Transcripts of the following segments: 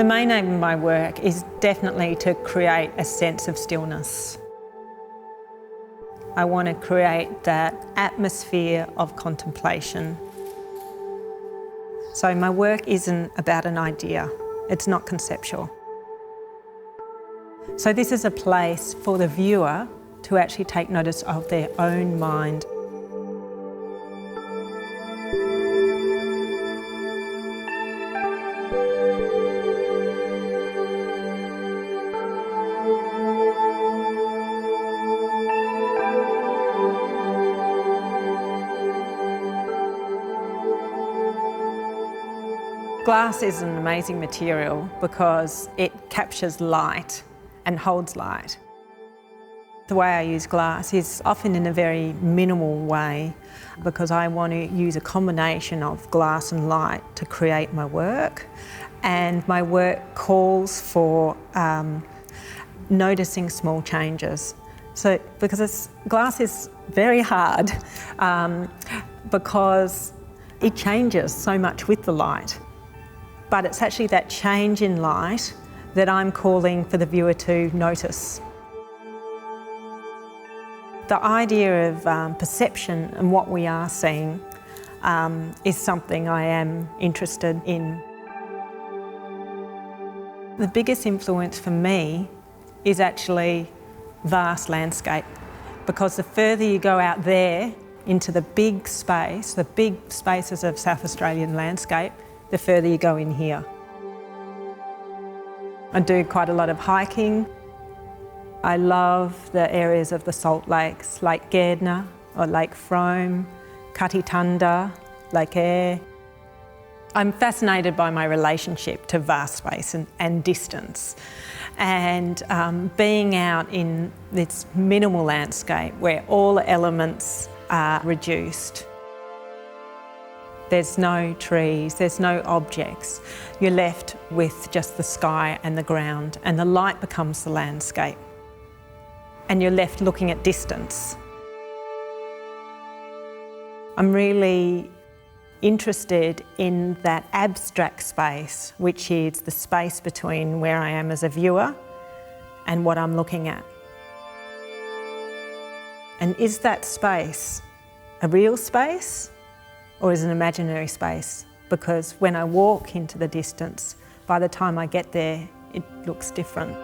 The main aim of my work is definitely to create a sense of stillness. I want to create that atmosphere of contemplation. So my work isn't about an idea, it's not conceptual. So this is a place for the viewer to actually take notice of their own mind. Glass is an amazing material because it captures light and holds light. The way I use glass is often in a very minimal way because I want to use a combination of glass and light to create my work, and my work calls for noticing small changes. So because glass is very hard because it changes so much with the light. But it's actually that change in light that I'm calling for the viewer to notice. The idea of perception and what we are seeing is something I am interested in. The biggest influence for me is actually vast landscape, because the further you go out there into the big spaces of South Australian landscape, the further you go in here. I do quite a lot of hiking. I love the areas of the salt lakes, Lake Gairdner or Lake Frome, Cutty-Tunda, Lake Eyre. I'm fascinated by my relationship to vast space and distance, and being out in this minimal landscape where all elements are reduced. There's no trees, there's no objects. You're left with just the sky and the ground, and the light becomes the landscape. And you're left looking at distance. I'm really interested in that abstract space, which is the space between where I am as a viewer and what I'm looking at. And is that space a real space? Or is it an imaginary space? Because when I walk into the distance, by the time I get there, it looks different.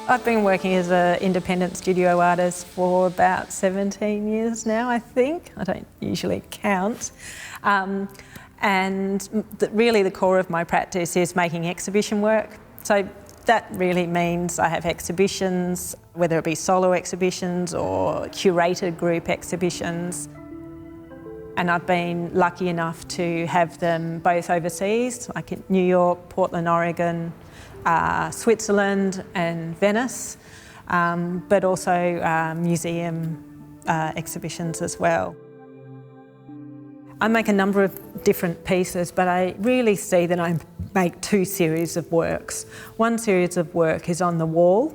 I've been working as an independent studio artist for about 17 years now, I think. I don't usually count. Really the core of my practice is making exhibition work. So that really means I have exhibitions, whether it be solo exhibitions or curated group exhibitions. And I've been lucky enough to have them both overseas, like in New York, Portland, Oregon, Switzerland and Venice, but also museum exhibitions as well. I make a number of different pieces, but I really see that I make two series of works. One series of work is on the wall,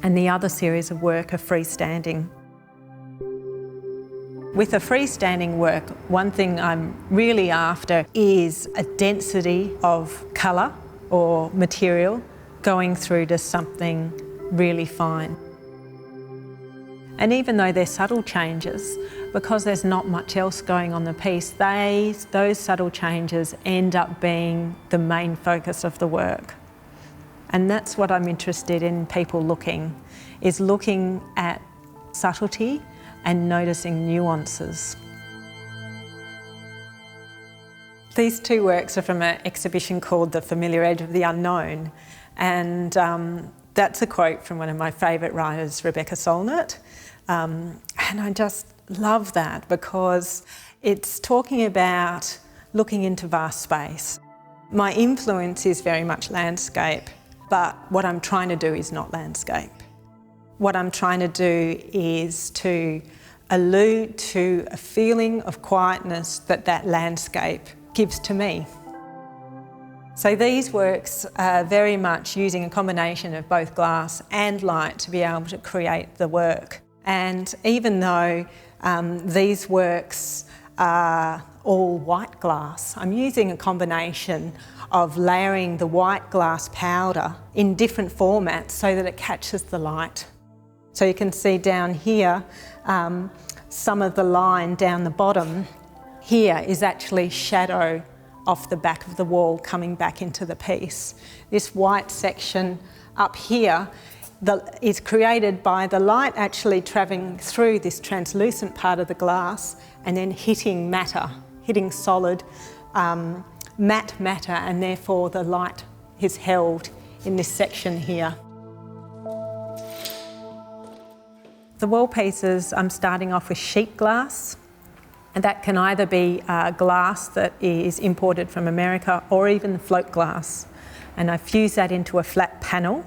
and the other series of work are freestanding. With a freestanding work, one thing I'm really after is a density of colour or material going through to something really fine. And even though they're subtle changes, because there's not much else going on the piece, those subtle changes end up being the main focus of the work. And that's what I'm interested in people looking at subtlety and noticing nuances. These two works are from an exhibition called The Familiar Edge of the Unknown, and that's a quote from one of my favourite writers, Rebecca Solnit, and I just love that because it's talking about looking into vast space. My influence is very much landscape, but what I'm trying to do is not landscape. What I'm trying to do is to allude to a feeling of quietness that landscape gives to me. So these works are very much using a combination of both glass and light to be able to create the work. And even though these works are all white glass. I'm using a combination of layering the white glass powder in different formats so that it catches the light. So you can see down here, some of the line down the bottom here is actually shadow off the back of the wall coming back into the piece. This white section up here is created by the light actually travelling through this translucent part of the glass and then hitting matter, hitting solid matte matter, and therefore the light is held in this section here. The wall pieces, I'm starting off with sheet glass, and that can either be glass that is imported from America or even float glass. And I fuse that into a flat panel.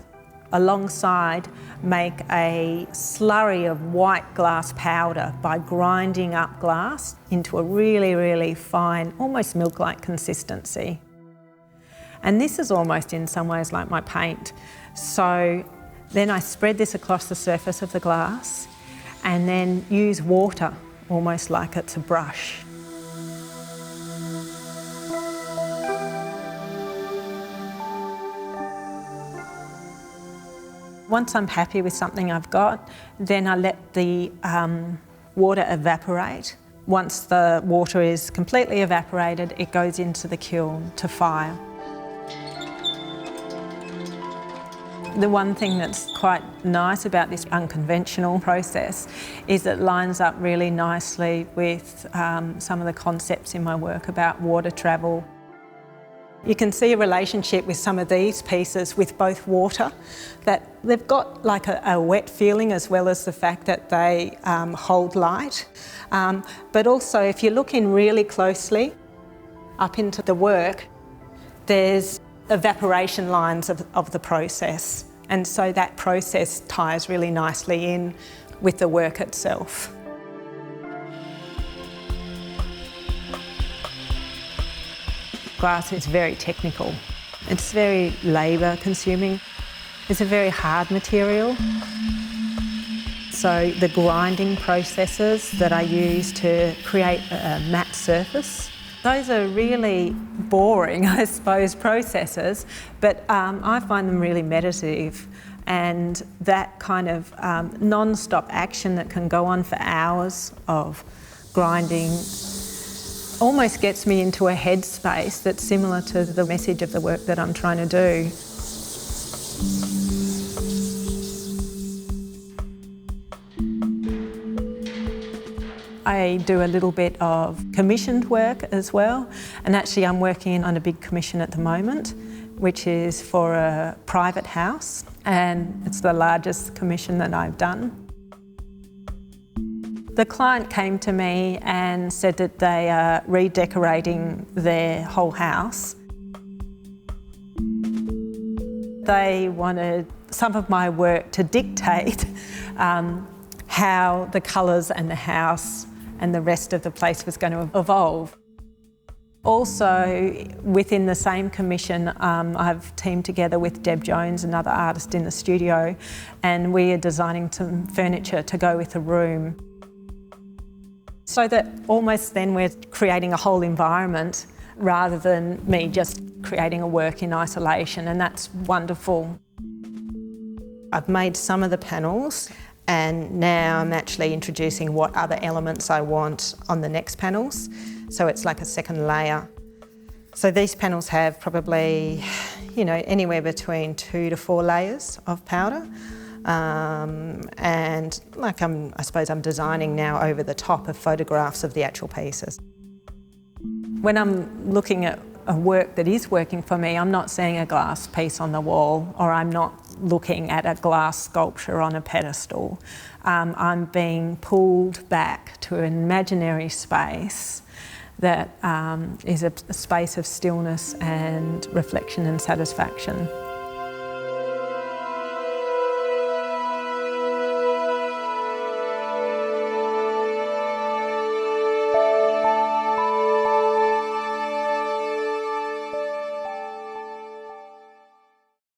Alongside, make a slurry of white glass powder by grinding up glass into a really, really fine, almost milk-like consistency. And this is almost in some ways like my paint. So then I spread this across the surface of the glass and then use water, almost like it's a brush. Once I'm happy with something I've got, then I let the water evaporate. Once the water is completely evaporated, it goes into the kiln to fire. The one thing that's quite nice about this unconventional process is it lines up really nicely with some of the concepts in my work about water travel. You can see a relationship with some of these pieces with both water, that they've got like a wet feeling as well as the fact that they hold light. But also if you look in really closely up into the work, there's evaporation lines of the process. And so that process ties really nicely in with the work itself. Glass is very technical. It's very labour consuming. It's a very hard material. So the grinding processes that I use to create a matte surface, those are really boring, I suppose, processes, but I find them really meditative. And that kind of non-stop action that can go on for hours of grinding almost gets me into a headspace that's similar to the message of the work that I'm trying to do. I do a little bit of commissioned work as well, and actually I'm working on a big commission at the moment, which is for a private house, and it's the largest commission that I've done. The client came to me and said that they are redecorating their whole house. They wanted some of my work to dictate how the colours and the house and the rest of the place was going to evolve. Also, within the same commission, I've teamed together with Deb Jones, another artist in the studio, and we are designing some furniture to go with the room. So that almost then we're creating a whole environment rather than me just creating a work in isolation, and that's wonderful. I've made some of the panels, and now I'm actually introducing what other elements I want on the next panels. So it's like a second layer. So these panels have probably, anywhere between 2 to 4 layers of powder. And I suppose I'm designing now over the top of photographs of the actual pieces. When I'm looking at a work that is working for me, I'm not seeing a glass piece on the wall, or I'm not looking at a glass sculpture on a pedestal. I'm being pulled back to an imaginary space that is a space of stillness and reflection and satisfaction.